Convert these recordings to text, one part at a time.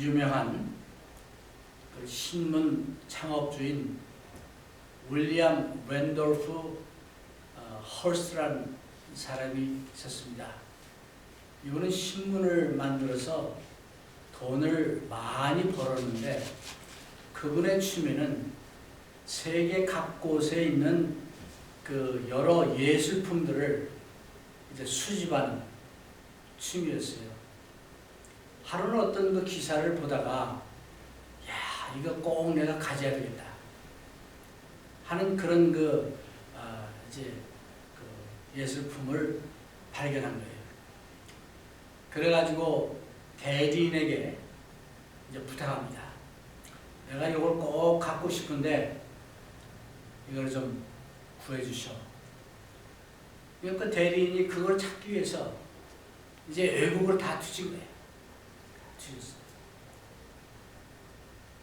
유명한 그 신문 창업주인 윌리엄 랜돌프 헐스트라는 사람이 있었습니다. 이분은 신문을 만들어서 돈을 많이 벌었는데 그분의 취미는 세계 각곳에 있는 그 여러 예술품들을 이제 수집하는 취미였어요. 하루는 어떤 그 기사를 보다가 야, 이거 꼭 내가 가져야 되겠다 하는 그런 이제 그 예술품을 발견한 거예요. 그래가지고 대리인에게 이제 부탁합니다. 내가 이걸 꼭 갖고 싶은데 이걸 좀 구해주셔. 그러니까 대리인이 그걸 찾기 위해서 이제 외국을 다 뒤진 거예요. 뒤졌어요.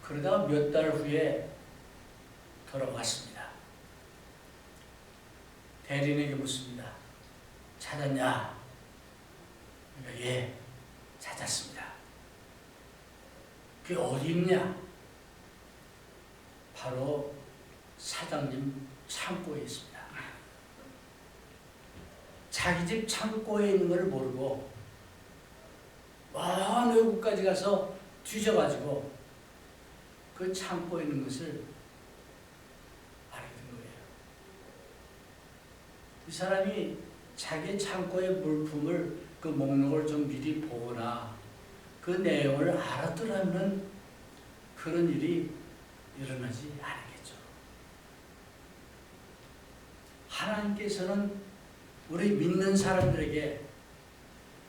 그러다가 몇 달 후에 돌아왔습니다. 대리인에게 묻습니다. 찾았냐? 그러니까 예, 찾았습니다. 그게 어디 있냐? 바로 사장님 창고에 있습니다. 자기 집 창고에 있는 걸 모르고 먼 외국까지 가서 뒤져가지고 그 창고에 있는 것을 알게 된 거예요. 이 사람이 자기 창고의 물품을 그 목록을 좀 미리 보거나 그 내용을 알았더라면 그런 일이 일어나지 않겠죠. 하나님께서는 우리 믿는 사람들에게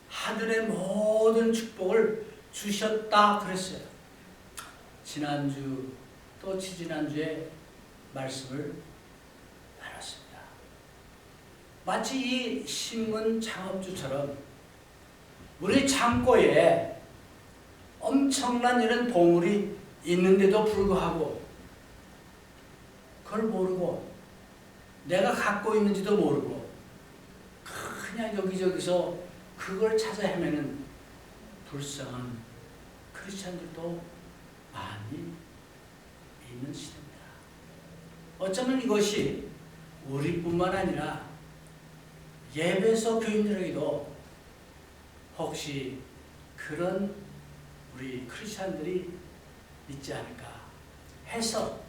하늘의 모든 축복을 주셨다 그랬어요. 지난주 또 지지난주에 말씀을 나눴습니다. 마치 이 신문 창업주처럼 우리 창고에 엄청난 이런 보물이 있는데도 불구하고 그걸 모르고 내가 갖고 있는지도 모르고 그냥 여기저기서 그걸 찾아 헤매는 불쌍한 크리스찬들도 많이 있는 시대입니다. 어쩌면 이것이 우리뿐만 아니라 예배소 교인들에게도 혹시 그런 우리 크리스찬들이 있지 않을까 해서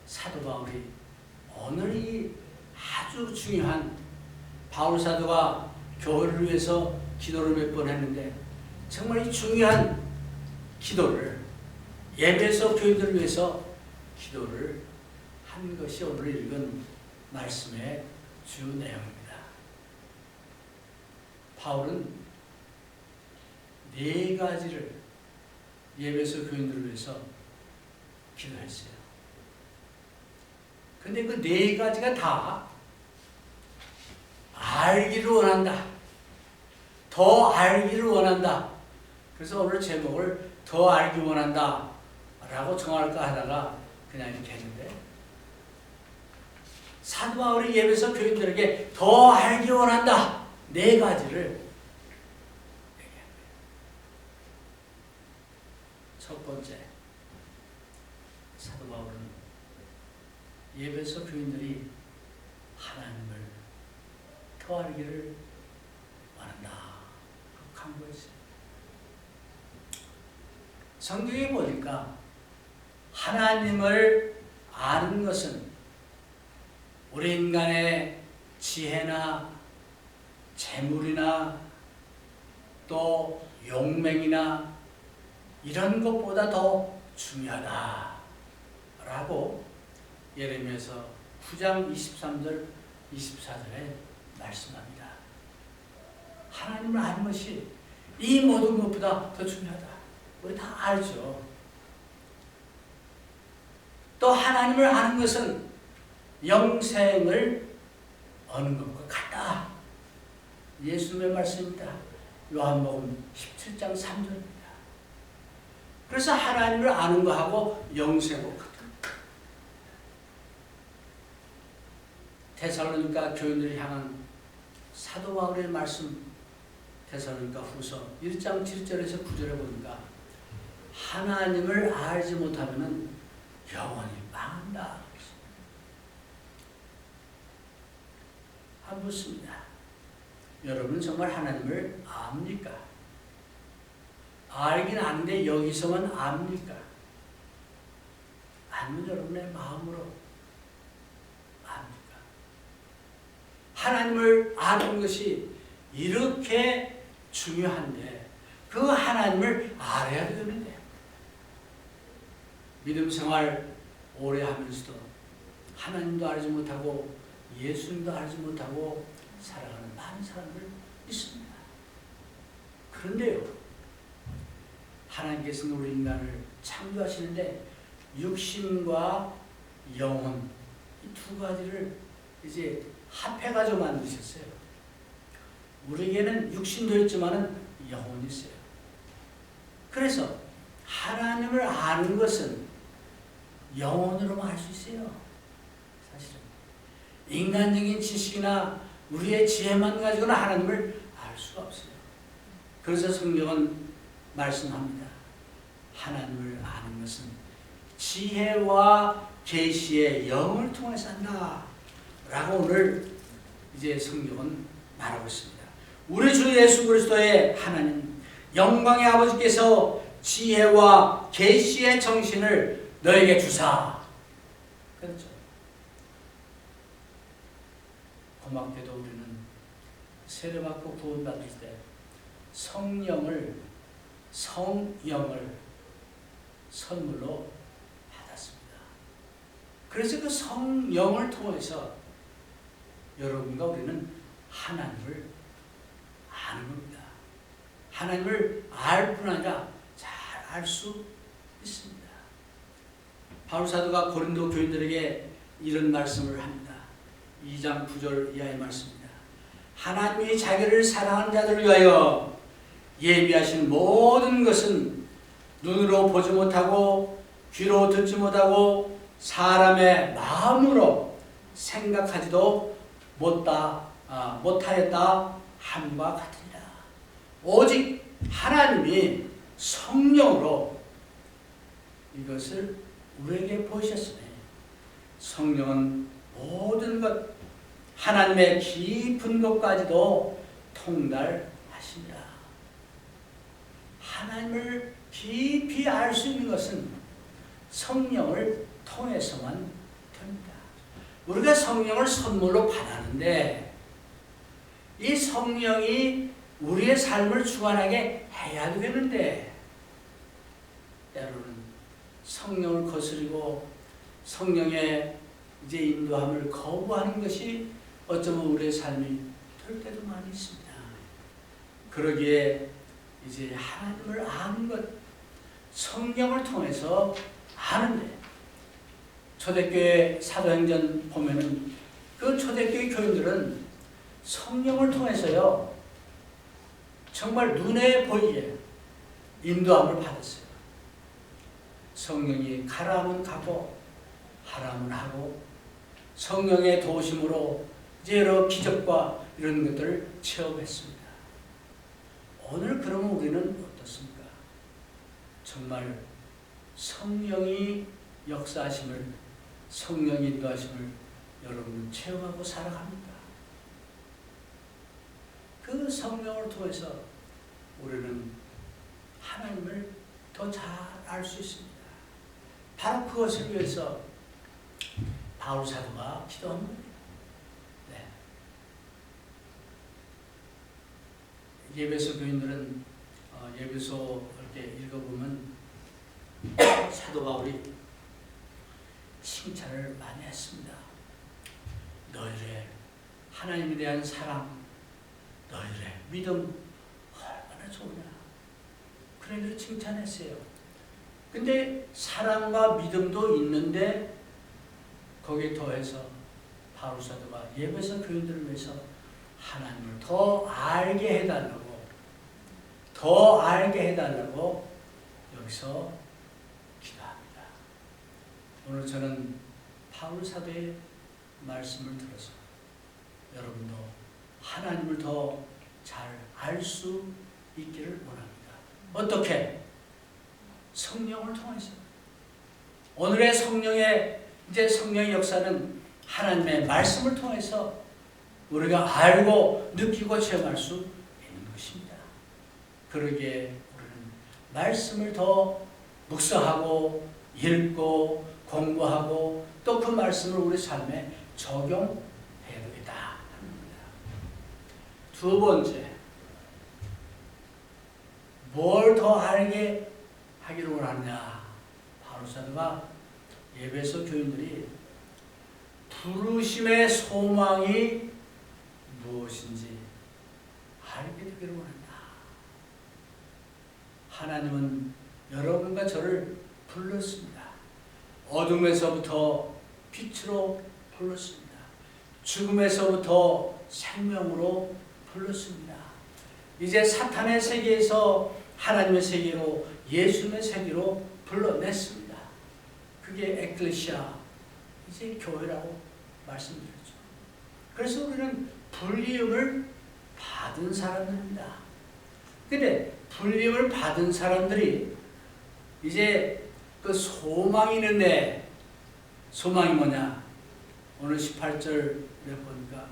사도 바울이 오늘 이 아주 중요한 바울 사도가 교회를 위해서 기도를 몇 번 했는데 정말 이 중요한 기도를 예배소 교인들을 위해서 기도를 한 것이 오늘 읽은 말씀의 주 내용입니다. 바울은 네 가지를 예배소 교인들을 위해서 기도했어요. 근데 그 네 가지가 다 알기를 원한다. 더 알기를 원한다. 그래서 오늘 제목을 더 알기 원한다 라고 정할까 하다가 그냥 이렇게 했는데 사도 바울이 예배소 교인들에게 더 알기 원한다. 네 가지를 얘기합니다. 첫 번째, 사도 바울은 예배소 교인들이 하나님을 더 알기를 원한다. 강조했어요. 성경에 보니까 하나님을 아는 것은 우리 인간의 지혜나 재물이나 또 용맹이나 이런 것보다 더 중요하다라고 예레미야서 9장 23절 24절에 말씀합니다. 하나님을 아는 것이 이 모든 것보다 더 중요하다. 우리 다 알죠. 또 하나님을 아는 것은 영생을 얻는 것과 같다. 예수님의 말씀입니다. 요한복음 17장 3절입니다. 그래서 하나님을 아는 것하고 영생과 같다. 데살로니가 교인들을 향한 사도 바울의 말씀, 데살로니가 후서 1장 7절에서 9절에 보니까 하나님을 알지 못하면 영원히 망한다. 한번 묻습니다. 여러분은 정말 하나님을 압니까? 알긴 아는데 여기서만 압니까? 아니면 여러분의 마음으로 압니까? 하나님을 아는 것이 이렇게 중요한데 그 하나님을 알아야 되는데 믿음 생활 오래 하면서도 하나님도 알지 못하고 예수님도 알지 못하고 살아가는 많은 사람들 있습니다. 그런데요, 하나님께서는 우리 인간을 창조하시는데 육신과 영혼 이 두 가지를 이제 합해가지고 만드셨어요. 우리에게는 육신도 있지만은 영혼이 있어요. 그래서 하나님을 아는 것은 영혼으로만 알 수 있어요. 사실은 인간적인 지식이나 우리의 지혜만 가지고는 하나님을 알 수가 없어요. 그래서 성경은 말씀합니다. 하나님을 아는 것은 지혜와 계시의 영을 통해서 한다 라고 오늘 이제 성경은 말하고 있습니다. 우리 주 예수 그리스도의 하나님 영광의 아버지께서 지혜와 계시의 정신을 너에게 주사. 그렇죠. 고맙게도 우리는 세례받고 구원받을 때 성령을 선물로 받았습니다. 그래서 그 성령을 통해서 여러분과 우리는 하나님을 아는 겁니다. 하나님을 알 뿐 아니라 잘 알 수 있습니다. 바울 사도가 고린도 교인들에게 이런 말씀을 합니다. 2장 9절 이하의 말씀입니다. 하나님이 자기를 사랑하는 자들을 위하여 예비하신 모든 것은 눈으로 보지 못하고 귀로 듣지 못하고 사람의 마음으로 생각하지도 못하였다 함과 같으니라. 오직 하나님이 성령으로 이것을 우리에게 보이셨으니 성령은 모든 것 하나님의 깊은 것까지도 통달하시니라. 하나님을 깊이 알 수 있는 것은 성령을 통해서만 됩니다. 우리가 성령을 선물로 받았는데 이 성령이 우리의 삶을 주관하게 해야 되는데 때로는 성령을 거스리고 성령의 이제 인도함을 거부하는 것이 어쩌면 우리의 삶이 될 때도 많이 있습니다. 그러기에 이제 하나님을 아는 것, 성령을 통해서 아는데 초대교회 사도행전 보면은 그 초대교회 교인들은 성령을 통해서요 정말 눈에 보이게 인도함을 받았어요. 성령이 가라 하면 가고 하라 하면 하고 성령의 도우심으로 이제 여러 기적과 이런 것들을 체험했습니다. 오늘 그러면 우리는 어떻습니까? 정말 성령이 역사하심을, 성령이 인도하심을 여러분은 체험하고 살아갑니까? 그 성령을 통해서 우리는 하나님을 더 잘 알 수 있습니다. 바로 그것을 위해서 바울 사도가 기도한 겁니다. 네. 예배소 교인들은 예배소 이렇게 읽어보면 사도 바울이 칭찬을 많이 했습니다. 너희들의 하나님에 대한 사랑, 너희들의 믿음 얼마나 좋으냐. 그런 일을 칭찬했어요. 근데 사랑과 믿음도 있는데 거기에 더해서 바울 사도가 예배소 교인들을 위해서 하나님을 더 알게 해달라고 여기서 기도합니다. 오늘 저는 바울 사도의 말씀을 들어서 여러분도 하나님을 더 잘 알 수 있기를 원합니다. 어떻게? 성령을 통해서. 오늘의 성령의 역사는 하나님의 말씀을 통해서 우리가 알고 느끼고 체험할 수 있는 것입니다. 그러기에 우리는 말씀을 더 묵상하고 읽고 공부하고 또 그 말씀을 우리 삶에 적용해야 되겠다 합니다. 두 번째, 뭘 더 알게 하기를 원하느냐. 바로 사도가 예배소 교인들이 부르심의 소망이 무엇인지 알게 되기를 원한다. 하나님은 여러분과 저를 불렀습니다. 어둠에서부터 빛으로 불렀습니다. 죽음에서부터 생명으로 불렀습니다. 이제 사탄의 세계에서 하나님의 세계로, 예수님의 세계로 불러냈습니다. 그게 에클레시아, 이제 교회라고 말씀드렸죠. 그래서 우리는 불리음을 받은 사람들입니다. 근데 불리음을 받은 사람들이 이제 그 소망이 있는데, 소망이 뭐냐? 오늘 18절에 보니까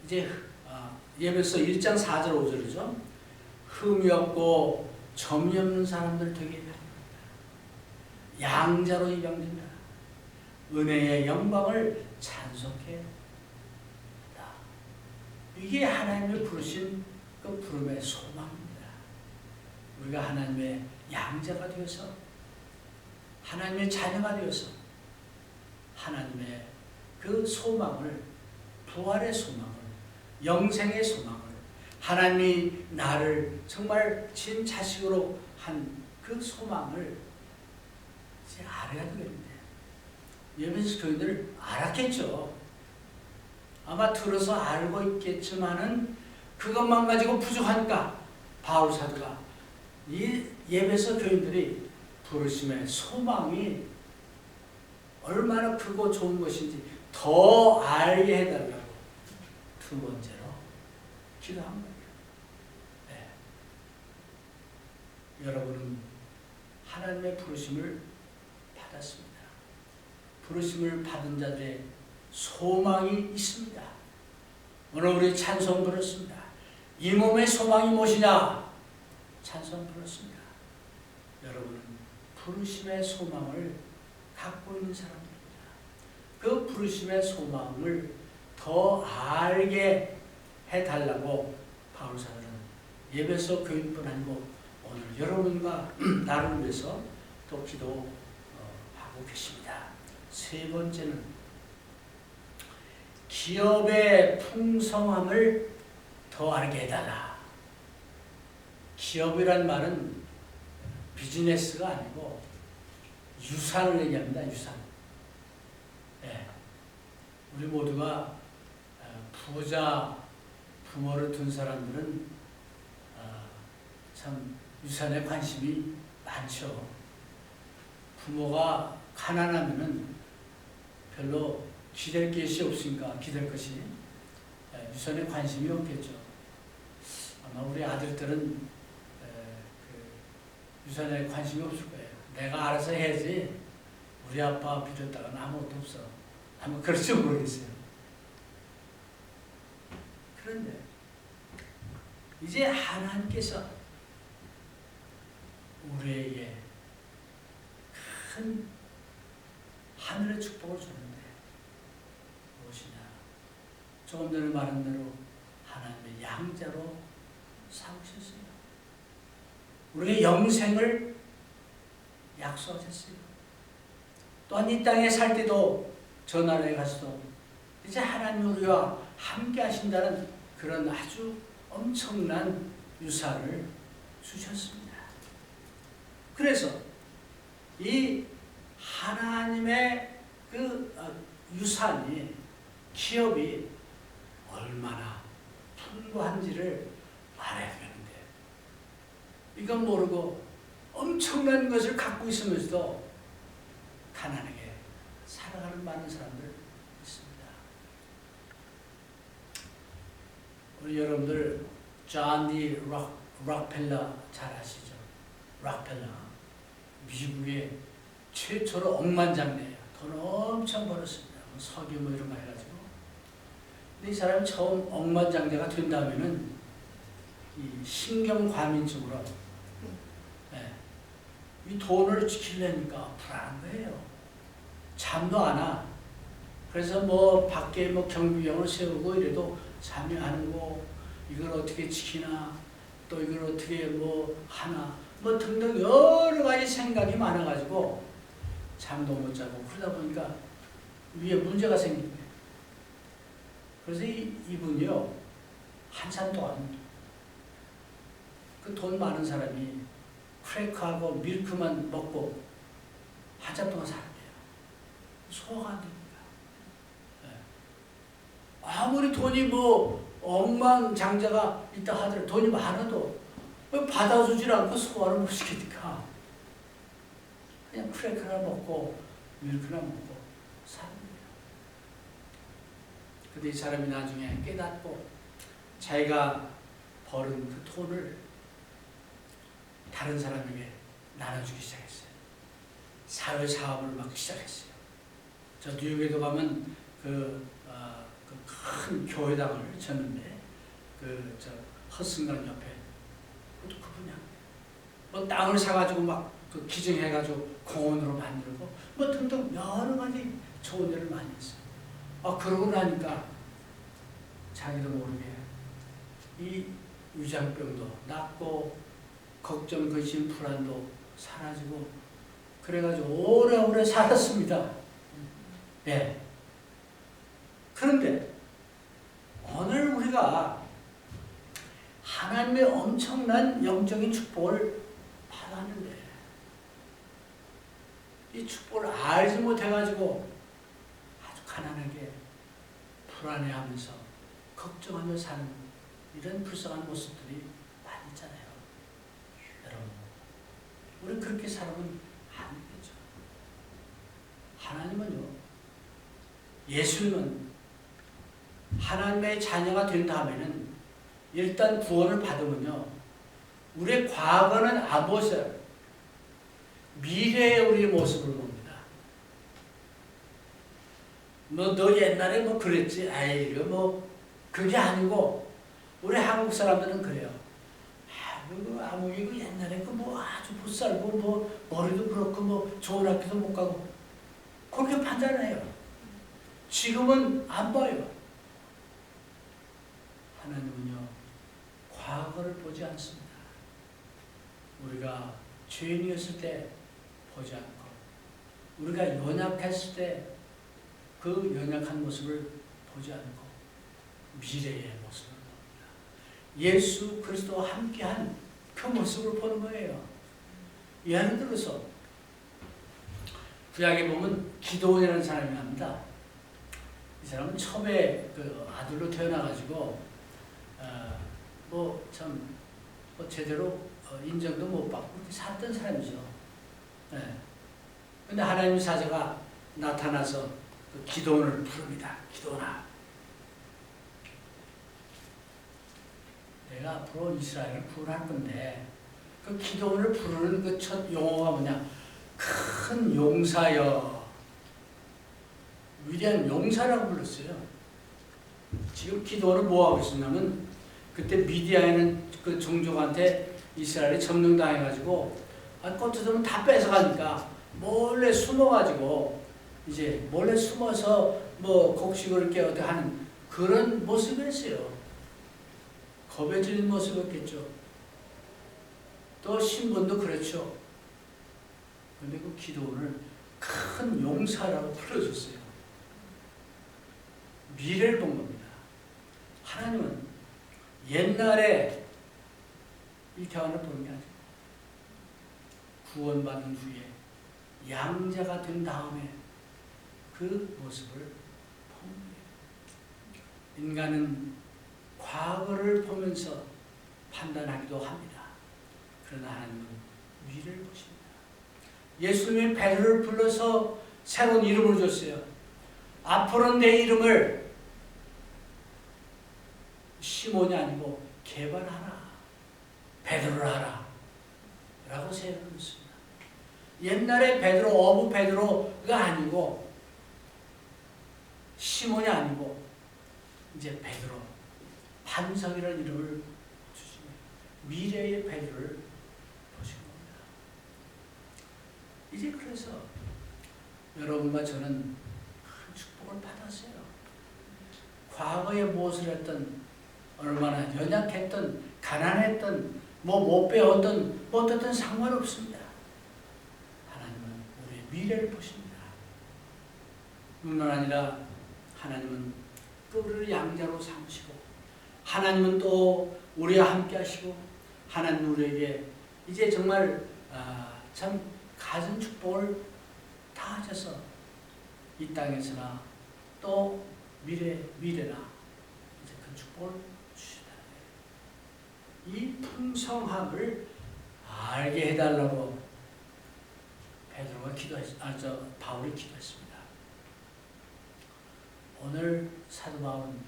이제 예배서 1장 4절 5절이죠. 흠이 없고 점이 없는 사람들 되게 합니다. 양자로 입양된다. 은혜의 영광을 찬송해. 이게 하나님을 부르신 그 부름의 소망입니다. 우리가 하나님의 양자가 되어서, 하나님의 자녀가 되어서 하나님의 그 소망을, 부활의 소망을, 영생의 소망을, 하나님이 나를 정말 진 자식으로 한 그 소망을 이제 알아야 되겠는데, 예배소 교인들 알았겠죠. 아마 들어서 알고 있겠지만은 그것만 가지고 부족하니까 바울 사도가 이 예배소 교인들이 부르심의 소망이 얼마나 크고 좋은 것인지 더 알게 해달라고 두 번째로 기도한 거예요. 네. 여러분은 하나님의 부르심을 받았습니다. 부르심을 받은 자들의 소망이 있습니다. 오늘 우리 찬송 부르습니다. 이 몸의 소망이 무엇이냐? 찬송 부르습니다. 여러분은 부르심의 소망을 갖고 있는 사람입니다. 그 부르심의 소망을 더 알게 해달라고 바울 사도는 예배소 교인뿐 아니고 오늘 여러분과 나를 위해서 또 기도하고 계십니다. 세 번째는 기업의 풍성함을 더 알게 해달라. 기업이란 말은 비즈니스가 아니고 유산을 얘기합니다. 유산. 네. 우리 모두가 부자 부모를 둔 사람들은 참 유산에 관심이 많죠. 부모가 가난하면은 별로 기댈 것이 없으니까 기댈 것이 유산에 관심이 없겠죠. 아마 우리 아들들은 유산에 관심이 없을 거예요. 내가 알아서 해야지 우리 아빠 믿었다가는 아무것도 없어. 아마 그럴지 모르겠어요. 그런데 이제 하나님께서 우리에게 큰 하늘의 축복을 주는데 무엇이냐? 조금 전에 말한 대로 하나님의 양자로 삼으셨어요. 우리의 영생을 약속하셨어요. 또한 이 땅에 살 때도 저 나라에 가서도 이제 하나님 우리와 함께 하신다는 그런 아주 엄청난 유산을 주셨습니다. 그래서 이 하나님의 그 유산이, 기업이 얼마나 풍부한지를 알아야 되는데, 이건 모르고 엄청난 것을 갖고 있으면서도 가난하게 살아가는 많은 사람들 있습니다. 우리 여러분들 존 D 록펠러 잘 아시죠? 락펠러, 미국의 최초로 억만장자예요. 돈 엄청 벌었습니다. 석유 뭐 이런 거 해가지고. 근데 이 사람이 처음 억만장자가 된 다음에는 이 신경과민증으로 이 돈을 지키려니까 불안한 거예요. 잠도 안 와. 그래서 뭐 밖에 뭐 경비병을 세우고 이래도 잠이 안 오고 이걸 어떻게 지키나 또 이걸 어떻게 뭐 하나 뭐 등등 여러 가지 생각이 많아가지고 잠도 못 자고 그러다 보니까 위에 문제가 생긴 거예요. 그래서 이분이요 한참 동안 그 돈 많은 사람이 크래크하고 밀크만 먹고 한참 동안 살았대요. 소화가 안 됩니다. 아무리 돈이 뭐 억만장자가 있다 하더라도 돈이 많아도 받아주질 않고 소화를 못 시키니까 그냥 크래크나 먹고 밀크나 먹고 사는 거예요. 근데 이 사람이 나중에 깨닫고 자기가 벌은 그 돈을 다른 사람에게 나눠주기 시작했어요. 사회사업을 막 시작했어요. 저 뉴욕에도 가면 그 큰 교회당을 쳤는데 저 허슨강 옆에 그것도 그분이야. 뭐 땅을 사가지고 막 그 기증해가지고 공원으로 만들고 뭐 등등 여러 가지 좋은 일을 많이 했어요. 그러고 나니까 자기도 모르게 이 위장병도 낫고 걱정, 근심, 불안도 사라지고 그래가지고 오래오래 살았습니다. 예. 그런데 오늘 우리가 하나님의 엄청난 영적인 축복을 받았는데 이 축복을 알지 못해가지고 아주 가난하게 불안해하면서 걱정하며 사는 이런 불쌍한 모습들이 많이 있잖아요. 여러분, 우리 그렇게 살아면 안 되죠. 하나님은요, 예수님은 하나님의 자녀가 된 다음에는 일단 구원을 받으면요, 우리의 과거는 안 보세요. 미래의 우리의 모습을 봅니다. 너 옛날에 뭐 그랬지? 아이, 뭐 그게 아니고 우리 한국 사람들은 그래요. 아무이고 옛날에 그 뭐 아주 못 살고 뭐 머리도 그렇고 뭐 좋은 학교도 못 가고 그렇게 판단해요. 지금은 안 봐요. 하나님은요, 과거를 보지 않습니다. 우리가 죄인이었을 때 보지 않고, 우리가 연약했을 때 그 연약한 모습을 보지 않고, 미래의 모습을 봅니다. 예수 그리스도와 함께한 그 모습을 보는 거예요. 예를 들어서, 구약에 보면 기드온이라는 사람이 납니다. 이 사람은 처음에 그 아들로 태어나가지고, 제대로 인정도 못 받고 그렇게 살던 사람이죠. 근데 하나님 사자가 나타나서 그 기드온을 부릅니다. 기드온아, 내가 앞으로 이스라엘을 구원할 건데, 그 기드온을 부르는 그 첫 용어가 뭐냐? 큰 용사여. 위대한 용사라고 불렀어요. 지금 기드온은 뭐 하고 있었냐면, 그때 미디안에는 그 종족한테 이스라엘이 점령당해가지고 꽃두들은 다 뺏어가니까 몰래 숨어가지고 이제 몰래 숨어서 뭐 곡식을 이렇게 어떻게 하는 그런 모습이었어요. 겁에 질린 모습이었겠죠. 또 신분도 그렇죠. 근데 그 기도를 큰 용사라고 불러줬어요. 미래를 본 겁니다. 하나님은 옛날에 이 대화를 보는 게 아니고 구원받은 후에 양자가 된 다음에 그 모습을 본 거예요. 인간은 과거를 보면서 판단하기도 합니다. 그러나 하나님은 미래를 보십니다. 예수님이 베드로를 불러서 새로운 이름을 줬어요. 앞으로는 내 이름을 시몬이 아니고 개발하라. 베드로를 하라. 라고 세우셨습니다. 옛날에 베드로, 어부 베드로가 아니고 시몬이 아니고 이제 베드로, 반석이라는 이름을 주시고 미래의 베드로를 보신 겁니다. 이제 그래서 여러분과 저는 큰 축복을 받았어요. 과거에 무엇을 했던, 얼마나 연약했던, 가난했던, 못 배웠던, 뭐 어떻든 상관없습니다. 하나님은 우리의 미래를 보십니다. 뿐만 아니라 하나님은 또 우리를 양자로 삼으시고, 하나님은 또 우리와 함께 하시고, 하나님 우리에게 이제 정말 참 가진 축복을 다 하셔서 이 땅에서나 또 미래나 이제 그 축복을 주시다. 이 풍성함을 알게 해달라고 베드로가 바울이 기도했습니다. 오늘 사도 바울은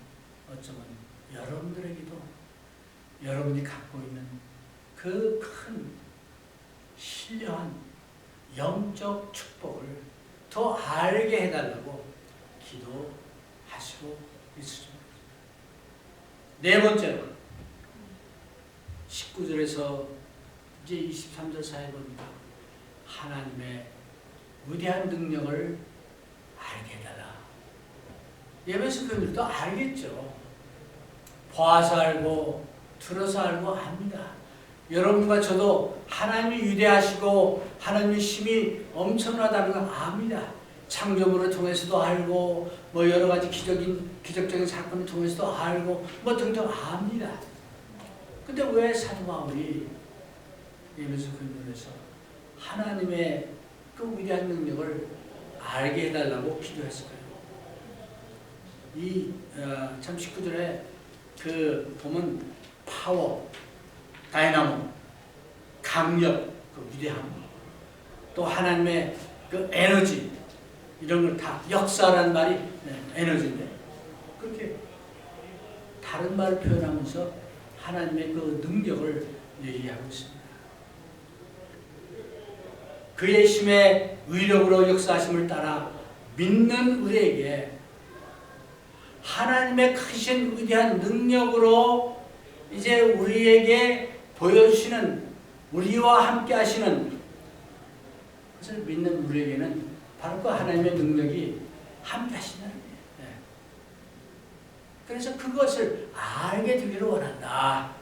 어쩌면 여러분들에게도 여러분이 갖고 있는 그 큰 신령한 영적 축복을 더 알게 해달라고 기도하시고 있습니다. 네 번째로 19절에서 이제 23절 사이에 보니까 하나님의 위대한 능력을 알게 해달라. 예배에서 그들도 알겠죠. 봐서 알고 들어서 알고 압니다. 여러분과 저도 하나님이 위대하시고 하나님의 힘이 엄청나다는 걸 압니다. 창조물을 통해서도 알고 뭐 여러 가지 기적적인 사건을 통해서도 알고 뭐 등등 압니다. 근데 왜 사도 바울이 예배에서 근절해서 하나님의 그 위대한 능력을 알게 해달라고 기도했을까요? 참 19절에 그 보면 파워, 다이나모, 강력, 그 위대함, 또 하나님의 그 에너지, 이런 걸 다, 역사라는 말이 에너지인데 그렇게 다른 말을 표현하면서 하나님의 그 능력을 얘기하고 있습니다. 그의 힘의 위력으로 역사하심을 따라 믿는 우리에게 하나님의 크신 위대한 능력으로 이제 우리에게 보여주시는, 우리와 함께 하시는 것을 믿는 우리에게는 바로 그 하나님의 능력이 함께 하신다는 거예요. 그래서 그것을 알게 되기를 원한다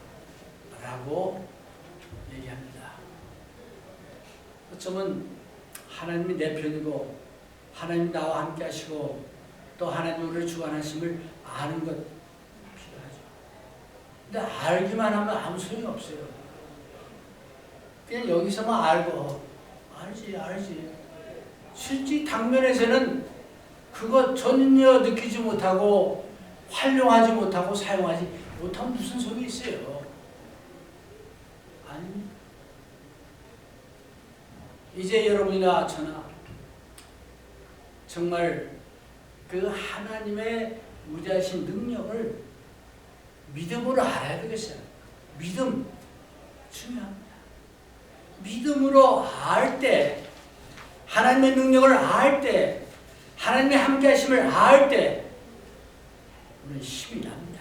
라고 얘기합니다. 어쩌면 하나님이 내 편이고 하나님이 나와 함께 하시고 또 하나님 우리를 주관하심을 아는 것 필요하죠. 근데 알기만 하면 아무 소용이 없어요. 그냥 여기서만 알고 알지. 실제 당면에서는 그거 전혀 느끼지 못하고 활용하지 못하고 사용하지 못하면 무슨 소용이 있어요? 아닙니다. 이제 여러분이나 저나 정말 그 하나님의 위대하신 능력을 믿음으로 알아야 되겠어요. 믿음 중요합니다. 믿음으로 알 때, 하나님의 능력을 알 때, 하나님의 함께 하심을 알 때 우리는 힘이 납니다.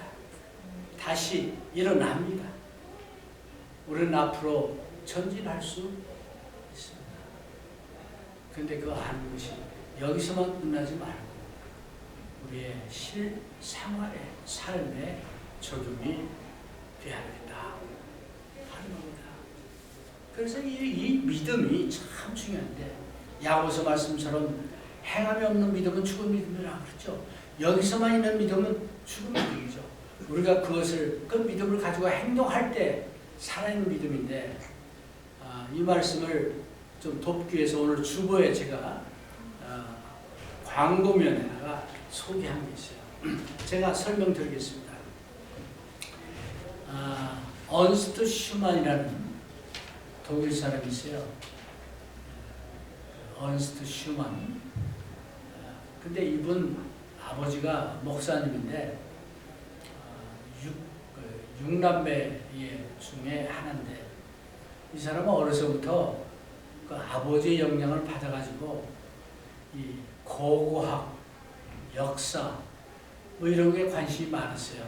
다시 일어납니다. 우리는 앞으로 전진할 수 있습니다. 그런데 그 아는 것이 여기서만 끝나지 말고 우리의 실생활에, 삶에 적용이 되어야 된다 하는 겁니다. 그래서 이 믿음이 참 중요한데 야고보서 말씀처럼 행함이 없는 믿음은 죽은 믿음이라고 그랬죠. 여기서만 있는 믿음은 죽은 믿음이죠. 우리가 그 믿음을 가지고 행동할 때 살아있는 믿음인데 이 말씀을 좀 돕기 위해서 오늘 주보에 제가 광고면에다가 소개한 게 있어요. 제가 설명드리겠습니다. 언스트 슈만이라는 독일 사람이 있어요. 언스트 슈만. 근데 이분 아버지가 목사님인데 6남매 중에 하나인데 이 사람은 어려서부터 그 아버지의 영향을 받아가지고 이 고고학, 역사 뭐 이런 게 관심이 많았어요.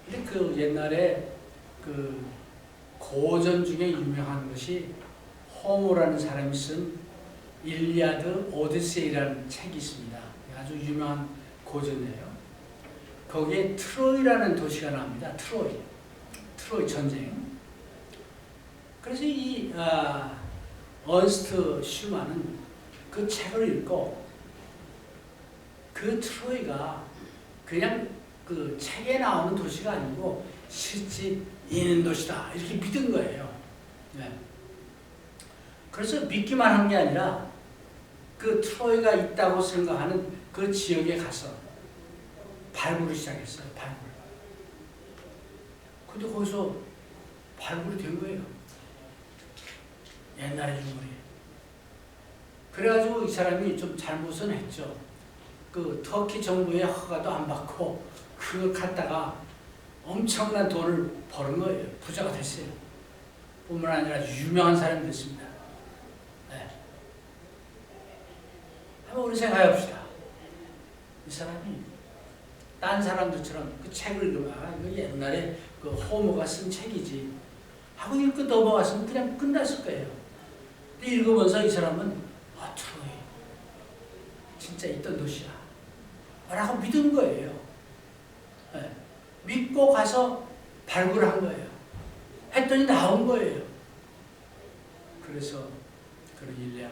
근데 그 옛날에 그 고전 중에 유명한 것이 호모라는 사람이 쓴 일리아드 오디세이라는 책이 있습니다. 아주 유명한 고전이에요. 거기에 트로이라는 도시가 나옵니다. 트로이 전쟁. 그래서 이 언스트 슈만은 그 책을 읽고 그 트로이가 그냥 그 책에 나오는 도시가 아니고 실제 있는 도시다 이렇게 믿은 거예요. 네. 그래서 믿기만 한 게 아니라 그 트로이가 있다고 생각하는 그 지역에 가서 발굴을 시작했어요. 발굴. 근데 거기서 발굴이 된 거예요. 옛날의 유물이. 그래가지고 이 사람이 좀 잘못은 했죠. 그 터키 정부의 허가도 안 받고 그걸 갖다가 엄청난 돈을 버는 거예요. 부자가 됐어요. 뿐만 아니라 유명한 사람이 됐습니다. 네. 한번 우리 생각해 봅시다. 이 사람이 딴 사람들처럼 그 책을 읽으면 이거 옛날에 그 호모가 쓴 책이지 하고 읽고 넘어갔으면 그냥 끝났을 거예요. 근데 읽으면서 이 사람은 트로이 진짜 있던 도시야 라고 믿은 거예요. 네. 믿고 가서 발굴한 거예요. 했더니 나온 거예요. 그래서 그런 일리아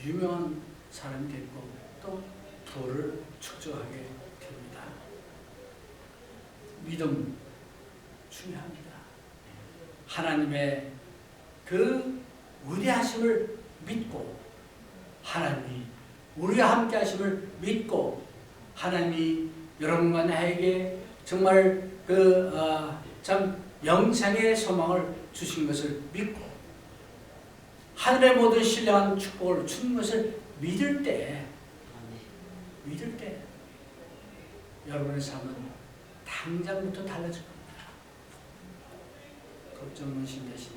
유명한 사람이 됐고 또 부를 축적하게 됩니다. 믿음 중요합니다. 하나님의 그 위대하심을 믿고 하나님이 우리와 함께 하심을 믿고 하나님이 여러분과 나에게 정말 참 영생의 소망을 주신 것을 믿고 하늘의 모든 신령한 축복을 주는 것을 믿을 때 여러분의 삶은 당장부터 달라질 겁니다. 걱정 근심 대신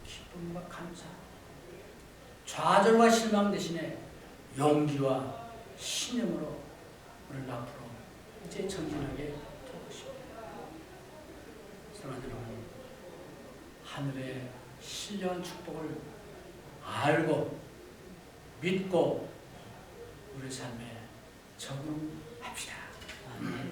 기쁨과 감사, 좌절과 실망 대신에 용기와 신념으로 오늘 앞으로 이제 전진하게 도우십니다. 사랑하는 여러분, 하늘의 신령한 축복을 알고 믿고 우리 삶에 적용합시다. 아멘.